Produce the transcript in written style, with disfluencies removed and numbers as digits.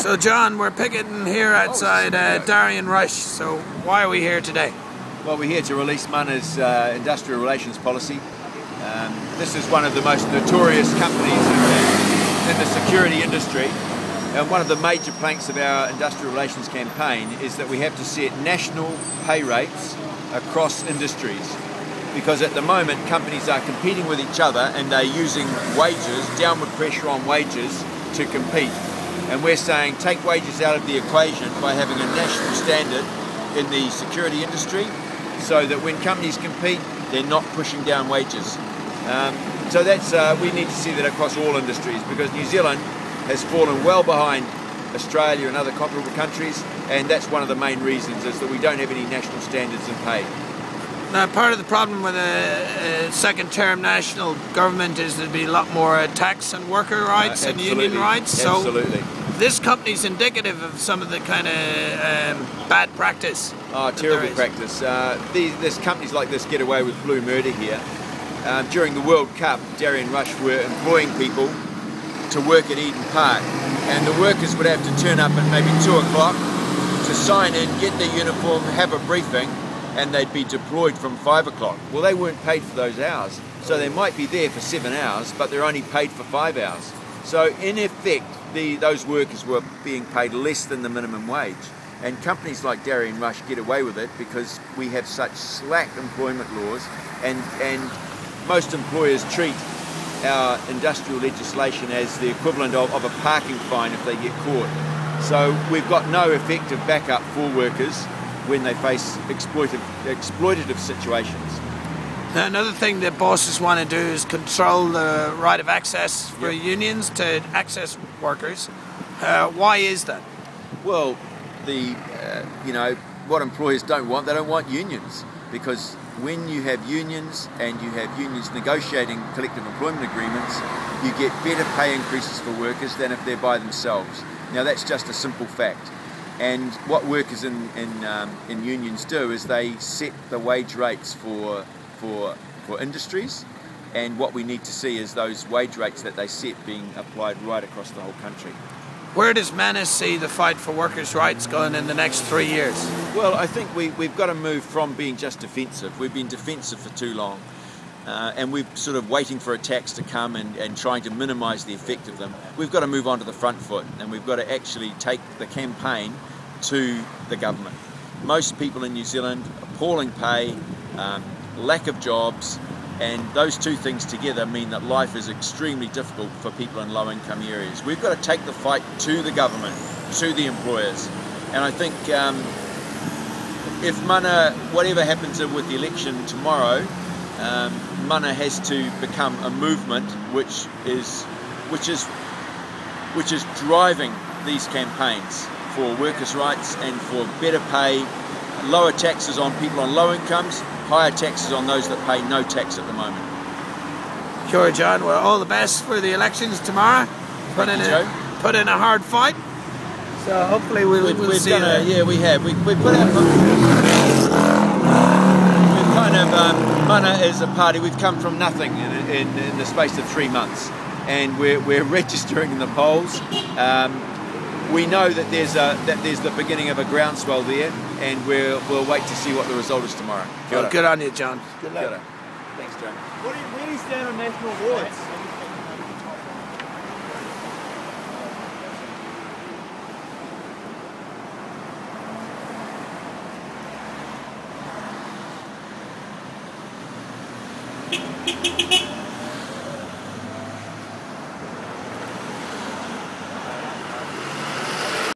So John, we're picketing here outside Darien Rush. So why are we here today? Well, we're here to release Mana's industrial relations policy. This is one of the most notorious companies in the security industry. And one of the major planks of our industrial relations campaign is that we have to set national pay rates across industries. Because at the moment, companies are competing with each other and they're using wages, downward pressure on wages, to compete. And we're saying take wages out of the equation by having a national standard in the security industry so that when companies compete, they're not pushing down wages. So that's we need to see that across all industries, because New Zealand has fallen well behind Australia and other comparable countries, and that's one of the main reasons, is that we don't have any national standards in pay. Now, part of the problem with a second-term national government is there'd be a lot more tax and worker rights and union rights. Absolutely. So this company's indicative of some of the kind of bad practice. Oh, terrible practice. There's companies like this get away with blue murder here. During the World Cup, Darien Rush were employing people to work at Eden Park, and the workers would have to turn up at maybe 2 o'clock to sign in, get their uniform, have a briefing, and they'd be deployed from 5 o'clock. Well, they weren't paid for those hours, so they might be there for 7 hours, but they're only paid for 5 hours. So in effect, those workers were being paid less than the minimum wage. And companies like Darien Rush get away with it because we have such slack employment laws, and most employers treat our industrial legislation as the equivalent of a parking fine if they get caught. So we've got no effective backup for workers when they face exploitative situations. Now, another thing that bosses want to do is control the right of access for unions to access workers. Why is that? Well, what employers don't want, they don't want unions, because when you have unions and you have unions negotiating collective employment agreements, you get better pay increases for workers than if they're by themselves. Now, that's just a simple fact. And what workers in unions do is they set the wage rates for industries, and what we need to see is those wage rates that they set being applied right across the whole country. Where does Mana see the fight for workers' rights going in the next 3 years? Well, I think we've got to move from being just defensive. We've been defensive for too long, and we're sort of waiting for attacks to come and trying to minimise the effect of them. We've got to move on to the front foot, and we've got to actually take the campaign to the government. Most people in New Zealand, appalling pay, lack of jobs, and those two things together mean that life is extremely difficult for people in low-income areas. We've got to take the fight to the government, to the employers. And I think if Mana, whatever happens with the election tomorrow, Mana has to become a movement which is driving these campaigns for workers' rights and for better pay, lower taxes on people on low incomes, higher taxes on those that pay no tax at the moment. Sure, John. Well, all the best for the elections tomorrow. Put in a hard fight. So hopefully we'll see. We have. We've put out. We've kind of Mana as a party. We've come from nothing in the space of 3 months, and we're registering in the polls. We know that there's the beginning of a groundswell there, and we'll wait to see what the result is tomorrow. Well, good on you, John. Good luck. Thanks, John. Where do you stand on national awards? Thank you.